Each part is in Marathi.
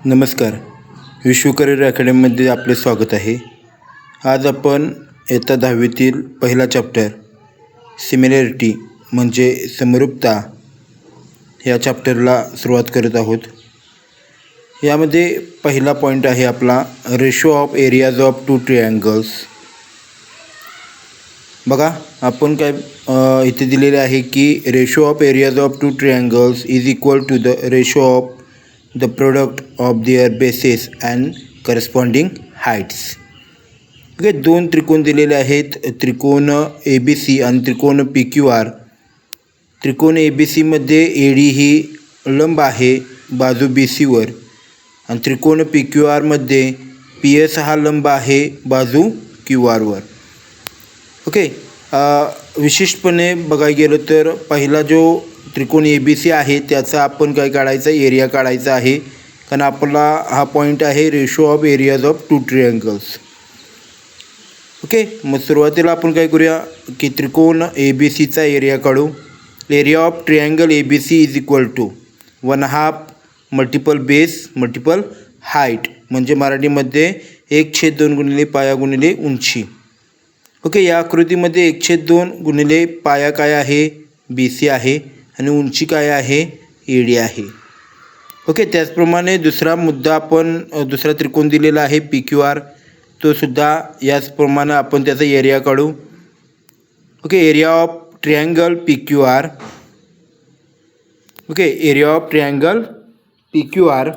नमस्कार. विश्व करिअर अकॅडमीमध्ये आपले स्वागत आहे. आज आपण इयत्ता 10वीतील पहिला चॅप्टर सिमिलॅरिटी म्हणजे समरूपता या चॅप्टरला सुरुवात करत आहोत. यामध्ये पहिला पॉईंट आहे आपला ratio of areas of two triangles. बघा आपण काय इथे दिलेले आहे की ratio of areas of two triangles is equal to the ratio of the product of their bases and corresponding heights. Okay, दोन त्रिकोण दिलेले आहेत, त्रिकोण ए बी सी आणि त्रिकोण पी क्यू आर. त्रिकोण ए बी सीमध्ये ए डी ही लंब आहे बाजू बी सीवर आणि त्रिकोण पी क्यू आरमध्ये पी एस हा लंब आहे बाजू क्यू आरवर. ओके, विशिष्टपणे बघायला गेलं तर पहिला जो त्रिकोण ए बी सी आहे त्याचा आपण काय काढायचा, एरिया काढायचा आहे, कारण आपला हा पॉईंट आहे ratio of areas of two triangles. Okay, मग सुरुवातीला आपण काय करूया की त्रिकोण ए बी सीचा एरिया काढू. Area of triangle A B C is equal to 1/2 multiple base multiple height, म्हणजे मराठीमध्ये 1/2 गुणिले पाया गुणिले उंची. ओके, या आकृतीमध्ये 1/2 गुणिले पाया काय आहे, बी सी आहे आणि उंची काय आहे, ए डी आहे. ओके, त्याचप्रमाणे दुसरा मुद्दा आपण दुसरा त्रिकोण दिलेला आहे पी क्यू आर, तो सुद्धा याचप्रमाणे आपण त्याचा एरिया काढू. Okay, area of triangle P Q R. Okay, area of triangle P Q R,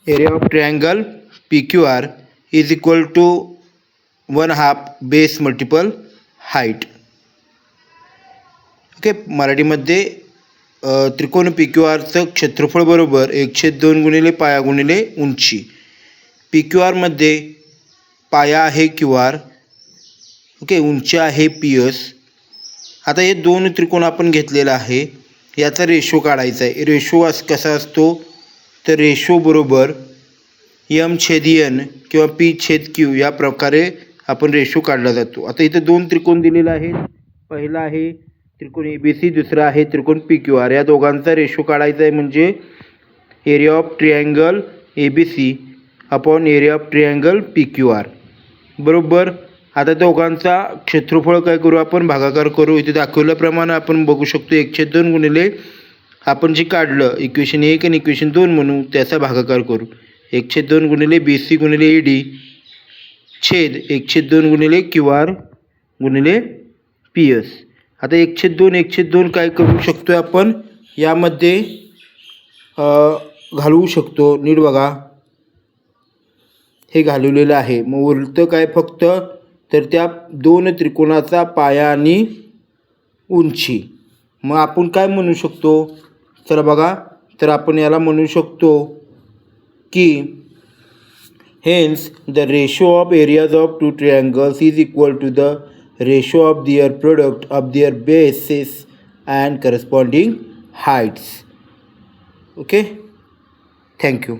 area of triangle P Q R is equal to 1/2 base multiple height. Okay, मराठीमध्ये त्रिकोण पी क्यू आरचं क्षेत्रफळ बरोबर 1/2 गुणिले पाया गुणिले उंची. पी क्यू आरमध्ये पाया आहे क्यू आर, ओके, उंची आहे पी एस. आता हे दोन त्रिकोण आपण घेतलेला आहे, याचा रेशो काढायचा आहे. रेशो कसा असतो तर रेशो बरोबर M/N किंवा P/Q या प्रकारे आपण रेशो काढला जातो. आता इथं दोन त्रिकोण दिलेले आहेत, पहिला आहे त्रिकोण ए बी सी, दुसरा आहे त्रिकोण पी क्यू आर. या दोघांचा रेशो काढायचा आहे, म्हणजे area of triangle A B C upon area of triangle P Q R बरोबर. आता दोघांचा क्षेत्रफळ काय करू, आपण भागाकार करू. इथे दाखवल्याप्रमाणे आपण बघू शकतो 1/2 गुणिले आपण जे काढलं इक्वेशन 1 आणि इक्वेशन 2 म्हणू, त्याचा भागाकार करू. 1/2 गुणिले बी सी गुणिले ए डी छेद 1/2 गुणिले क्यू आर गुणिले पी एस. आता 1/2 काय करू शकतो आपण, यामध्ये घालवू शकतो. नीट बघा, हे घालवलेलं आहे. मग उरतं काय फक्त तर त्या दोन त्रिकोणाचा पाया आणि उंची. मग आपण काय म्हणू शकतो, चला बघा, तर आपण याला म्हणू शकतो की hence the ratio of areas of two triangles is equal to the ratio of their product of their bases and corresponding heights. Okay, thank you.